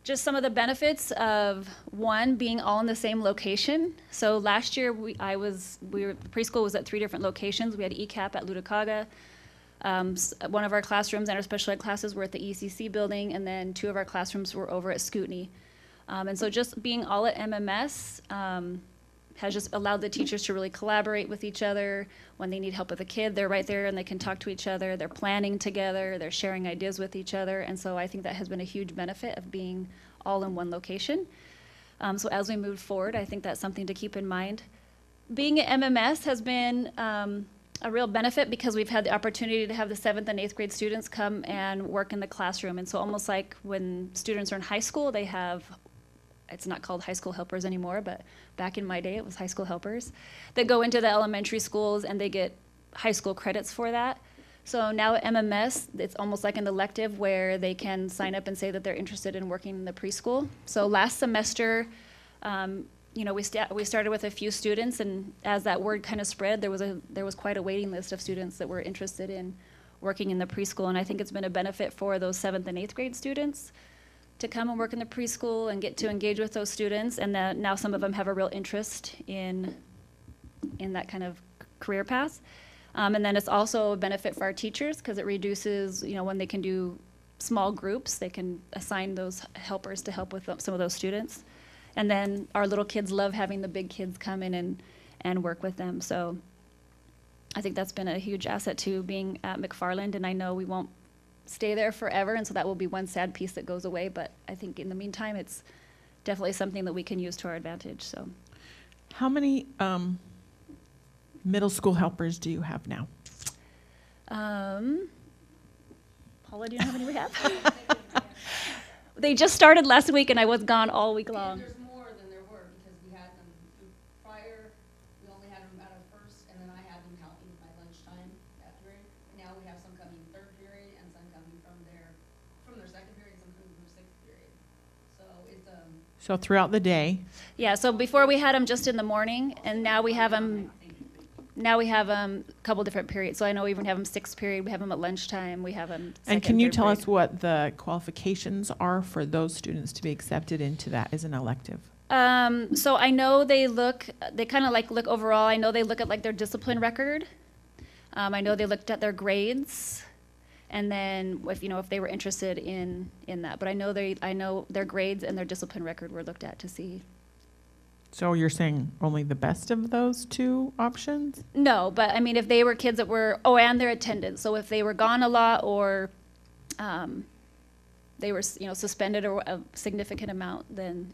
just some of the benefits of, one, being all in the same location. So last year, preschool was at 3 different locations. We had ECAP at Lutakaga. One of our classrooms and our special ed classes were at the ECC building, and then 2 of our classrooms were over at Scootney. And so just being all at MMS has just allowed the teachers to really collaborate with each other. When they need help with a kid, they're right there and they can talk to each other. They're planning together. They're sharing ideas with each other. And so I think that has been a huge benefit of being all in one location. So as we move forward, I think that's something to keep in mind. Being at MMS has been a real benefit because we've had the opportunity to have the 7th and 8th grade students come and work in the classroom. And so almost like when students are in high school, they have, it's not called high school helpers anymore, but back in my day, it was high school helpers that go into the elementary schools and they get high school credits for that. So now at MMS, it's almost like an elective where they can sign up and say that they're interested in working in the preschool. So last semester, we started with a few students, and as that word kind of spread, there was quite a waiting list of students that were interested in working in the preschool, and I think it's been a benefit for those 7th and 8th grade students to come and work in the preschool and get to engage with those students, and that now some of them have a real interest in that kind of career path. And then it's also a benefit for our teachers because it reduces, when they can do small groups, they can assign those helpers to help with some of those students. And then our little kids love having the big kids come in and work with them. So I think that's been a huge asset to being at McFarland, and I know we won't stay there forever, and so that will be one sad piece that goes away, but I think in the meantime, it's definitely something that we can use to our advantage. So How many middle school helpers do you have now? Paula, do you know how many we have? They just started last week, and I was gone all week long. There's more than there were because we had them prior, we only had them out of first, and then I had them helping my lunchtime that period. Now we have some coming third period and some coming from their second period, some coming from their sixth period. So it's So throughout the day? Yeah, so before we had them just in the morning, and now we have them. Now we have a couple different periods. So I know we even have them sixth period. We have them at lunchtime. We have them. And can you tell us what the qualifications are for those students to be accepted into that as an elective? So I know they kind of like look overall. I know they look at like their discipline record. I know they looked at their grades, and then if they were interested in that. But I know their grades and their discipline record were looked at to see. So you're saying only the best of those two options? No, but I mean, if they were kids that were, and their attendance. So if they were gone a lot or they were, suspended or a significant amount, then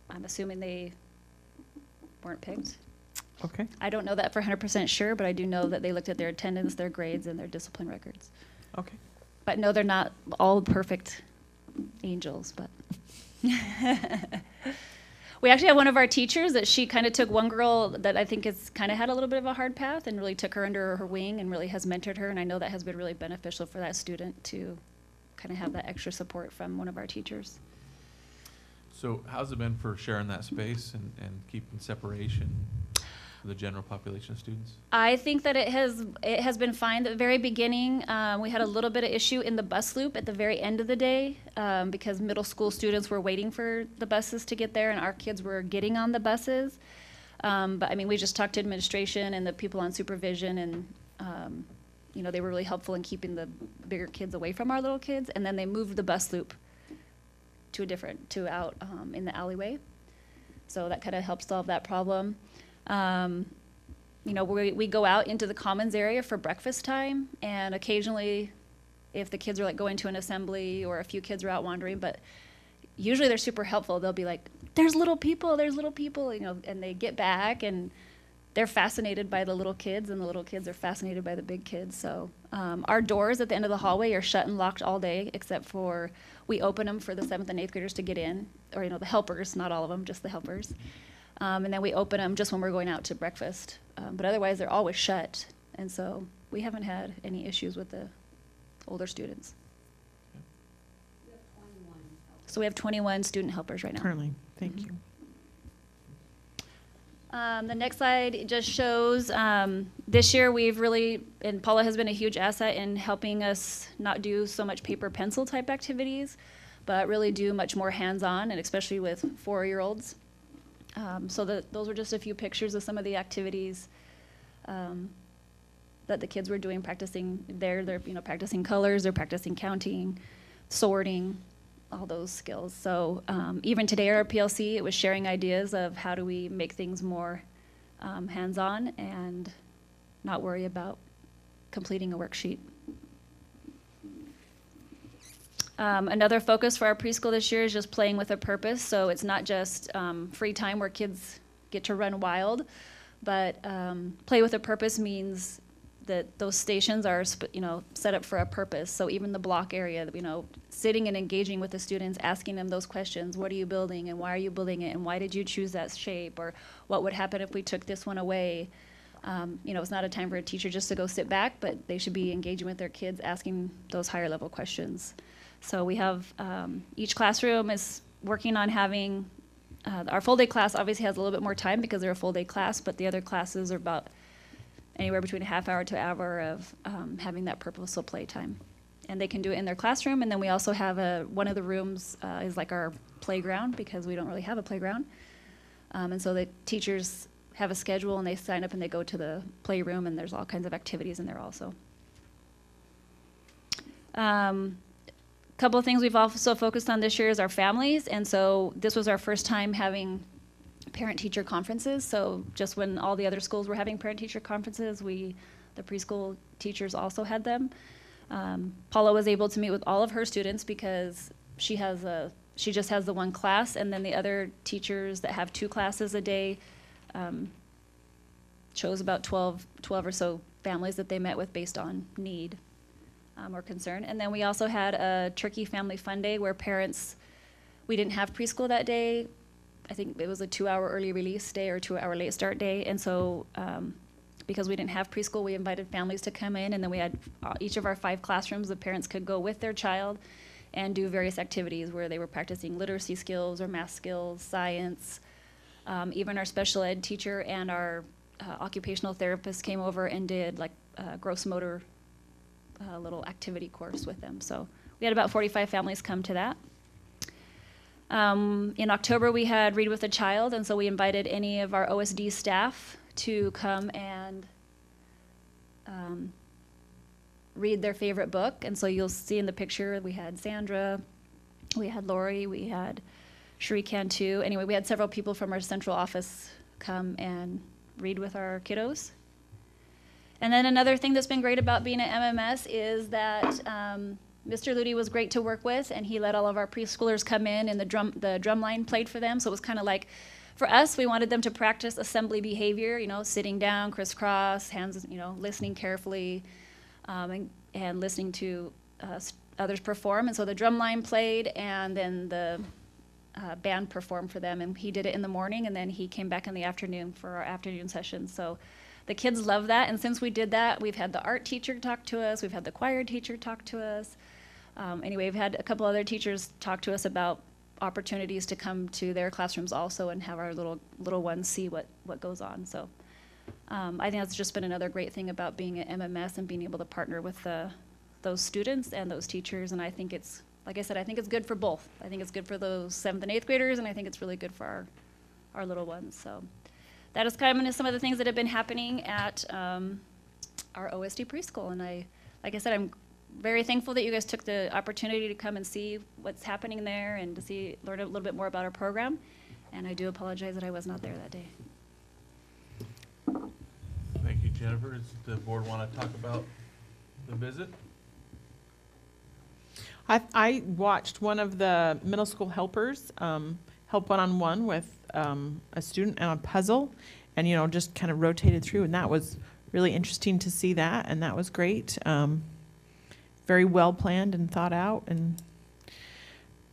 I'm assuming they weren't picked. Okay. I don't know that for 100% sure, but I do know that they looked at their attendance, their grades, and their discipline records. Okay. But no, they're not all perfect angels, but. We actually have one of our teachers that she kind of took one girl that I think has kind of had a little bit of a hard path and really took her under her wing and really has mentored her. And I know that has been really beneficial for that student to kind of have that extra support from one of our teachers. So how's it been for sharing that space and keeping separation for the general population of students? I think that it has been fine. At the very beginning, we had a little bit of issue in the bus loop at the very end of the day because middle school students were waiting for the buses to get there and our kids were getting on the buses. But I mean, we just talked to administration and the people on supervision and they were really helpful in keeping the bigger kids away from our little kids. And then they moved the bus loop to out in the alleyway. So that kind of helped solve that problem. We go out into the commons area for breakfast time, and occasionally if the kids are like going to an assembly or a few kids are out wandering, but usually they're super helpful. They'll be like, there's little people, and they get back and they're fascinated by the little kids and the little kids are fascinated by the big kids. So our doors at the end of the hallway are shut and locked all day, except for we open them for the 7th and 8th graders to get in, or the helpers, not all of them, just the helpers. And then we open them just when we're going out to breakfast. But otherwise, they're always shut. And so we haven't had any issues with the older students. we have 21. So we have 21 student helpers right now. Currently. Thank you. The next slide just shows this year we've really, and Paula has been a huge asset in helping us not do so much paper pencil type activities, but really do much more hands-on, and especially with 4-year-olds. So those were just a few pictures of some of the activities that the kids were doing, practicing there. They're practicing colors, they're practicing counting, sorting, all those skills. So even today at our PLC, it was sharing ideas of how do we make things more hands-on and not worry about completing a worksheet. Another focus for our preschool this year is just playing with a purpose. So it's not just free time where kids get to run wild, but play with a purpose means that those stations are set up for a purpose. So even the block area, sitting and engaging with the students, asking them those questions: what are you building and why are you building it and why did you choose that shape, or what would happen if we took this one away? It's not a time for a teacher just to go sit back, but they should be engaging with their kids, asking those higher level questions. So we have each classroom is working on having our full day class obviously has a little bit more time because they're a full day class, but the other classes are about anywhere between a half hour to an hour of having that purposeful play time. And they can do it in their classroom. And then we also have one of the rooms is like our playground because we don't really have a playground. And so the teachers have a schedule and they sign up and they go to the playroom and there's all kinds of activities in there also. Couple of things we've also focused on this year is our families, and so this was our first time having parent-teacher conferences. So just when all the other schools were having parent-teacher conferences, the preschool teachers also had them. Paula was able to meet with all of her students because she just has the one class, and then the other teachers that have 2 classes a day chose about 12 or so families that they met with based on need or concern. And then we also had a Turkey Family Fun Day where parents, we didn't have preschool that day. I think it was a 2-hour early release day or 2-hour late start day. And so because we didn't have preschool, we invited families to come in, and then we had each of our 5 classrooms, the parents could go with their child and do various activities where they were practicing literacy skills or math skills, science. Even our special ed teacher and our occupational therapist came over and did like a gross motor little activity course with them. So we had about 45 families come to that. In October, we had Read with a Child, and so we invited any of our OSD staff to come and read their favorite book. And so you'll see in the picture, we had Sandra, we had Lori, we had Sheree Cantu. Anyway, we had several people from our central office come and read with our kiddos. And then another thing that's been great about being at MMS is that Mr. Ludi was great to work with, and he let all of our preschoolers come in, and the drum line played for them. So it was kind of like, for us, we wanted them to practice assembly behavior, you know, sitting down, crisscross, hands, you know, listening carefully, and listening to others perform. And so the drum line played, and then the band performed for them. And he did it in the morning, and then he came back in the afternoon for our afternoon session. So the kids love that. And since we did that, we've had the art teacher talk to us. We've had the choir teacher talk to us. Anyway, we've had a couple other teachers talk to us about opportunities to come to their classrooms also and have our little ones see what goes on. So I think that's just been another great thing about being at MMS and being able to partner with those students and those teachers. And I think it's, like I said, I think it's good for both. I think it's good for those 7th and 8th graders, and I think it's really good for our little ones. So that is kind of some of the things that have been happening at our OSD preschool. And like I said, I'm very thankful that you guys took the opportunity to come and see what's happening there and to learn a little bit more about our program. And I do apologize that I was not there that day. Thank you, Jennifer. Does the board want to talk about the visit? I watched one of the middle school helpers help one-on-one with a student on a puzzle, and, you know, just kind of rotated through, and that was really interesting to see that, and that was great. Very well planned and thought out, and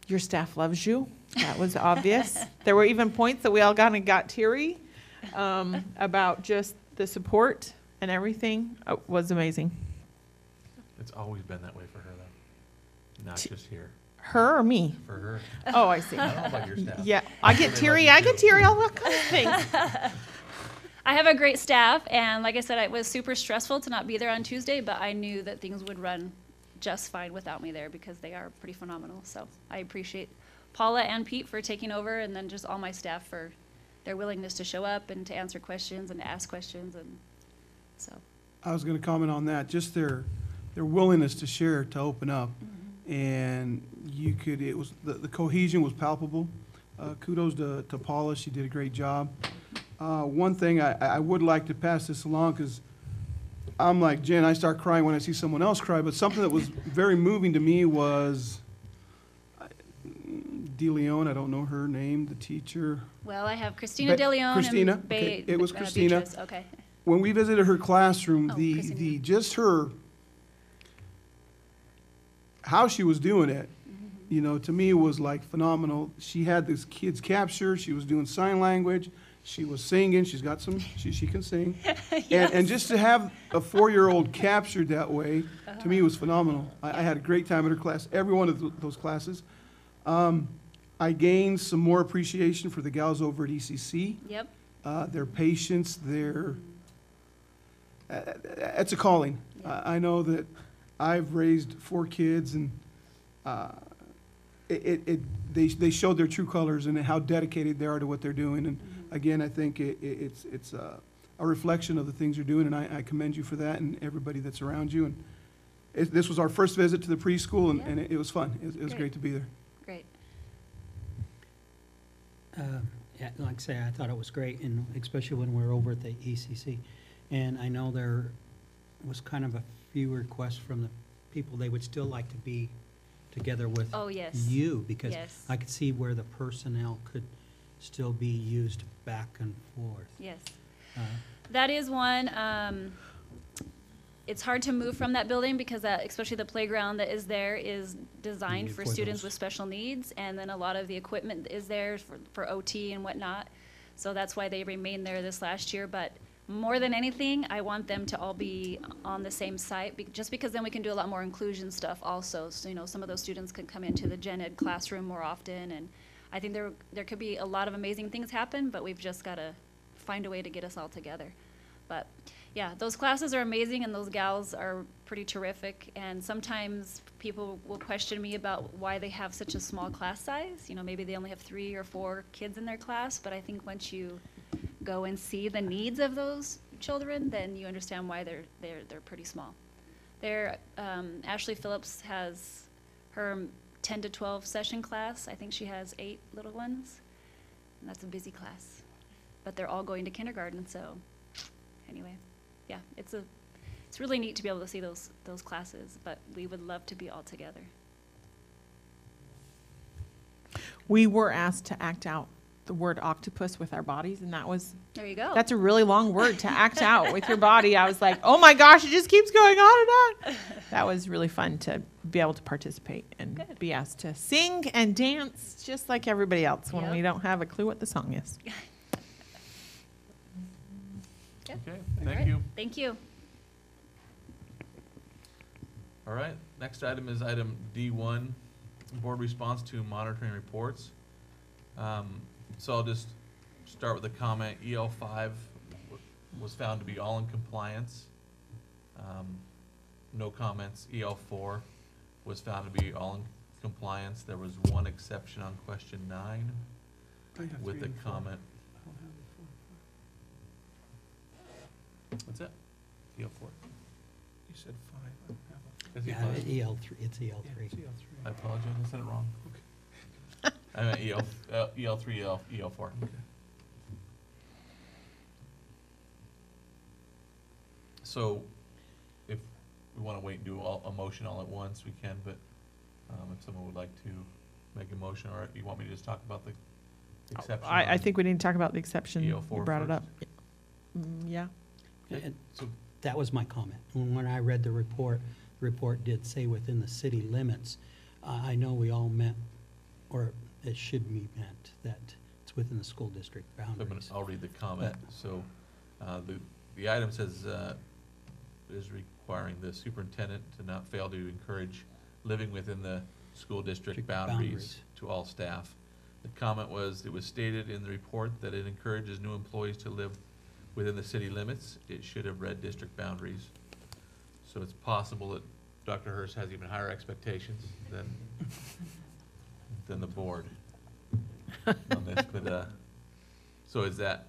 your staff loves you. That was obvious. There were even points that we all kind of got teary about just the support and everything. It was amazing. It's always been that way for her, though, not just here. Her or me? For her. Oh, I see. I don't know about your staff. Yeah, I get teary. I get teary. All that kind of things. I have a great staff, and like I said, it was super stressful to not be there on Tuesday, but I knew that things would run just fine without me there because they are pretty phenomenal. So I appreciate Paula and Pete for taking over, and then just all my staff for their willingness to show up and to answer questions and to ask questions. And so I was going to comment on that, just their willingness to share, to open up. And it was, the cohesion was palpable. Kudos to Paula, she did a great job. One thing I would like to pass this along, because I'm like Jen, I start crying when I see someone else cry, but something that was very moving to me was DeLeon, I don't know her name, the teacher. well, I have Christina DeLeon. Christina, and okay, it was Christina. Beatrice. Okay. When we visited her classroom, Oh, the just her, how she was doing it, you know, to me was like phenomenal. She had this kids captured, she was doing sign language, she was singing, she's got some, she can sing. Yes. And just to have a 4-year-old captured that way, to me was phenomenal. I had a great time at her class, every one of those classes. I gained some more appreciation for the gals over at ECC. Yep. Their patience, it's a calling. I know that I've raised 4 kids, and they showed their true colors and how dedicated they are to what they're doing. And again, I think it's a reflection of the things you're doing, and I commend you for that and everybody that's around you. And this was our first visit to the preschool, and it was fun. It was great to be there. Great. Yeah, like I say, I thought it was great, and especially when we were over at the ECC. And I know there was kind of a few requests from the people they would still like to be together with Oh, yes. you, because Yes. I could see where the personnel could still be used back and forth. Yes. Uh, That is one. It's hard to move from that building because especially the playground that is there is designed Needed for for students those. with special needs, and then a lot of the equipment is there for OT and whatnot. So that's why they remained there this last year. But more than anything, I want them to all be on the same site, just because then we can do a lot more inclusion stuff also. So, some of those students can come into the gen ed classroom more often, and I think there could be a lot of amazing things happen, but we've just got to find a way to get us all together. But yeah, those classes are amazing, and those gals are pretty terrific. And sometimes people will question me about why they have such a small class size. Maybe they only have 3 or 4 kids in their class, but I think once you go and see the needs of those children, then you understand why they're pretty small. Ashley Phillips has her 10 to 12 session class. I think she has 8 little ones, and that's a busy class. But they're all going to kindergarten, so anyway, yeah, it's really neat to be able to see those classes, but we would love to be all together. We were asked to act out the word octopus with our bodies, and There you go. that's a really long word to act out with your body. I was like, oh my gosh, it just keeps going on and on. That was really fun to be able to participate and Good. be asked to sing and dance just like everybody else when Yep. we don't have a clue what the song is. Yep. Okay, All thank right. you. Thank you. All right, next item is item D1, board response to monitoring reports. So I'll just start with a comment. EL5 was found to be all in compliance. No comments. EL4 was found to be all in compliance. There was one exception on question 9 I have with 3 the and 4. comment. I don't have the 4 and 5. What's that? EL4. You said 5. I don't have a. Is it Yeah, five? EL3, it's Yeah, EL3. it's I EL3. apologize, I said it wrong. I meant EL3, EL4. Okay. So, if we want to wait and do a motion all at once, we can, but if someone would like to make a motion, or you want me to just talk about the exception? I on think we need to talk about the exception. You EL4 brought it first? up. Yeah. Okay, And So, that was my comment. When I read the report did say within the city limits. I know we all meant, or it should be meant, that it's within the school district boundaries. I'll read the comment. So, the item says, is requiring the superintendent to not fail to encourage living within the school district District boundaries boundaries. to all staff. The comment was, it was stated in the report that it encourages new employees to live within the city limits. It should have read district boundaries. So it's possible that Dr. Hurst has even higher expectations than the board on this, but, so is that,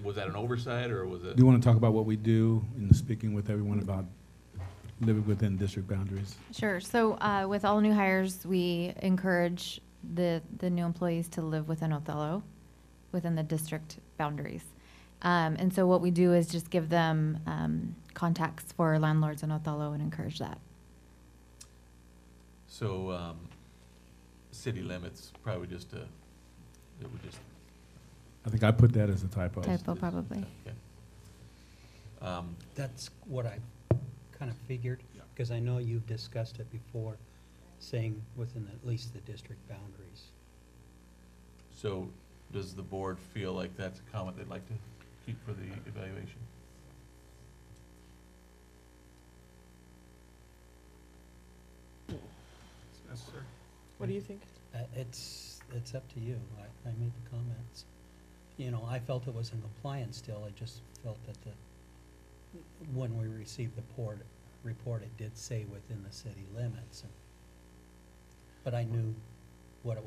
was that an oversight, or was it? Do you want to talk about what we do in speaking with everyone about living within district boundaries? Sure. So with all new hires, we encourage the new employees to live within Othello, within the district boundaries. And so what we do is just give them contacts for landlords in Othello and encourage that. So, city limits, probably it would just. I think I put that as a typo. Typo, probably. Okay. That's what I kind of figured, Yeah. because I know you've discussed it before, saying within at least the district boundaries. So, does the board feel like that's a comment they'd like to keep for the evaluation? Necessary. What do you think? It's up to you. I made the comments. I felt it was in compliance still. I just felt that when we received the report, it did say within the city limits. But I knew what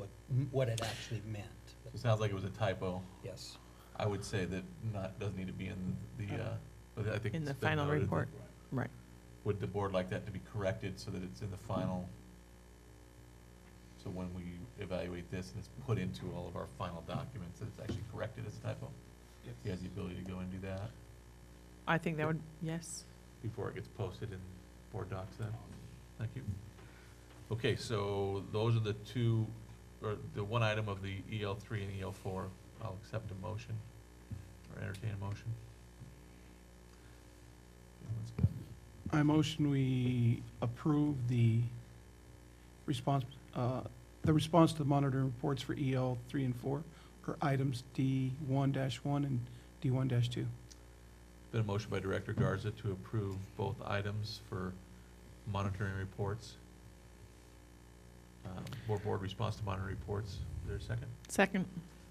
it actually meant. It sounds like it was a typo. Yes. I would say that doesn't need to be in but I think In the it's been final noted. report. Right. Would the board like that to be corrected so that it's in the final? So when we evaluate this and it's put into all of our final documents, that it's actually corrected as a typo? He has the ability to go and do that I think that would, yes. before it gets posted in board docs then? Thank you. Okay, so those are the two or the one item of the EL3 and EL4, I'll accept a motion or entertain a motion. Let's go. I motion we approve the response to the monitoring reports for EL 3 and 4, or items D1-1 and D1-2. Been a motion by Director Garza to approve both items for monitoring reports. Board response to monitoring reports. Is there a second? Second.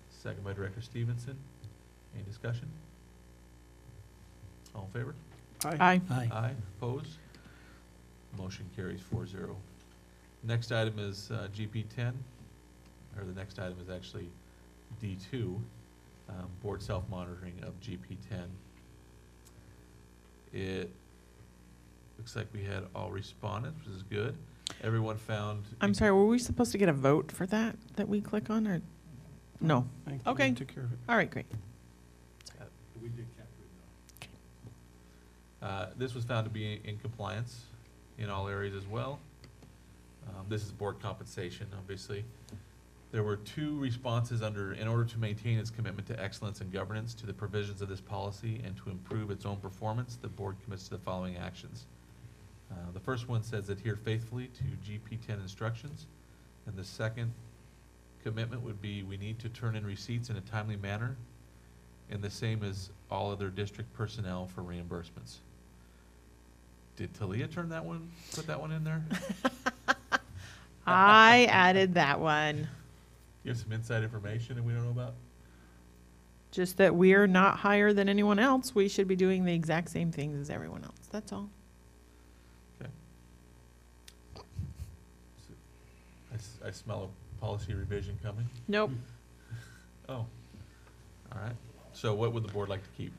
Second by Director Stevenson. Any discussion? All in favor? Aye. Aye. Opposed? Motion carries 4-0. Next item is GP10, or the next item is actually D2, Board self-monitoring of GP10. It looks like we had all respondents, which is good. Everyone found. I'm sorry, were we supposed to get a vote for that we click on, or? No. Thank you. Okay. We took care of it. All right, great. We did capture it, This was found to be in compliance in all areas as well. This is board compensation, obviously. There were 2 responses in order to maintain its commitment to excellence and governance to the provisions of this policy and to improve its own performance, the board commits to the following actions. The first one says adhere faithfully to GP10 instructions, and the second commitment would be we need to turn in receipts in a timely manner, and the same as all other district personnel for reimbursements. Did Talia put that one in there? I added that one. You have some inside information that we don't know about? Just that we're not higher than anyone else. We should be doing the exact same things as everyone else. That's all. I smell a policy revision coming. Nope. Oh, all right. So what would the board like to keep?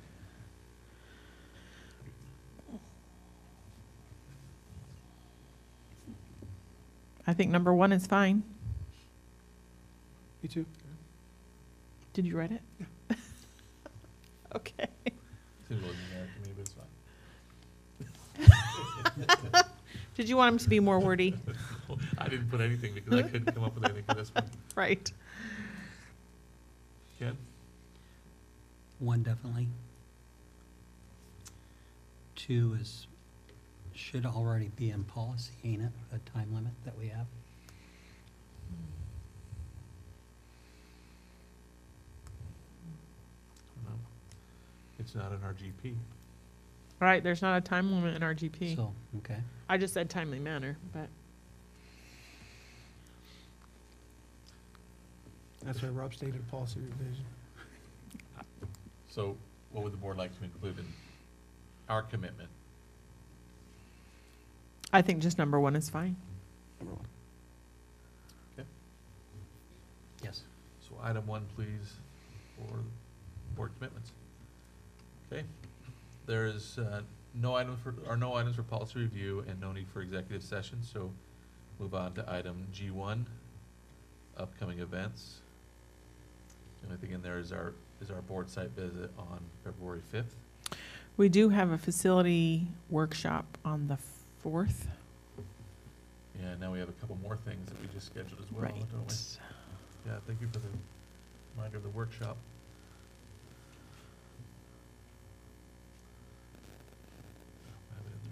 I think number 1 is fine. Me too. Did you write it? Yeah. Okay. Seems a little generic to me, but it's fine. Did you want him to be more wordy? I didn't put anything because I couldn't come up with anything for this one. Right. Ken? 1 definitely. 2 should already be in policy, ain't it, a time limit that we have? No. It's not in our GP. Right, there's not a time limit in our GP. So, okay. I just said timely manner, but That's why Rob stated policy revision. So what would the board like to include in our commitment? I think just number 1 is fine. Number 1. Yes. So item 1, please, for board commitments. Okay. There is no items for policy review and no need for executive session, so move on to item G1, upcoming events. The only thing in there is our board site visit on February 5th. We do have a facility workshop on the 4th. And now we have a couple more things that we just scheduled as well, Right. don't we? Yeah, thank you for the reminder of the workshop. I have it in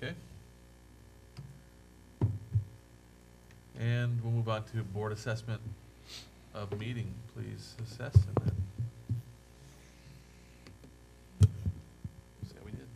there. Okay. And we'll move on to board assessment of meeting. Please assess and then see how we did.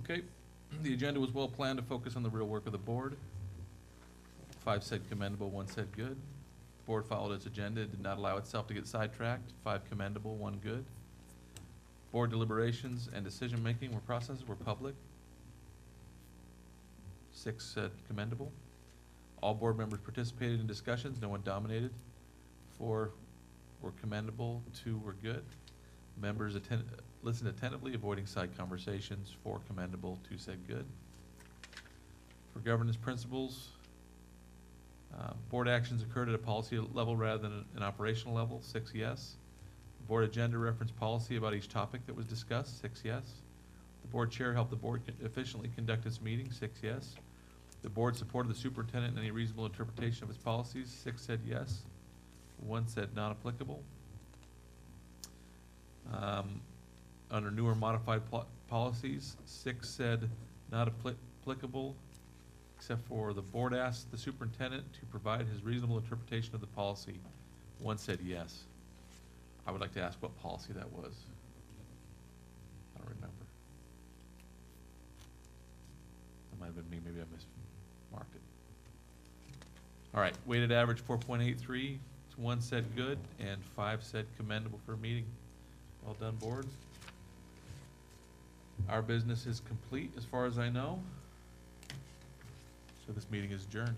Okay, the agenda was well planned to focus on the real work of the board. 5 said commendable, 1 said good. Board followed its agenda, did not allow itself to get sidetracked. 5 commendable, 1 good. Board deliberations and decision-making processes were public. 6 said commendable. All board members participated in discussions, no one dominated. 4 were commendable, 2 were good. Members listened attentively, avoiding side conversations. 4 commendable, 2 said good. For governance principles, board actions occurred at a policy level rather than an operational level. 6 yes. Board agenda referenced policy about each topic that was discussed. 6 yes. The board chair helped the board efficiently conduct its meeting. 6 yes. The board supported the superintendent in any reasonable interpretation of his policies. 6 said yes. 1 said not applicable. Under new or modified policies, 6 said not applicable, except for the board asked the superintendent to provide his reasonable interpretation of the policy. 1 said yes. I would like to ask what policy that was. I don't remember. That might have been me, maybe I mismarked it. All right, weighted average 4.83, 1 said good, and 5 said commendable for a meeting. Well done, board. Our business is complete as far as I know. So this meeting is adjourned.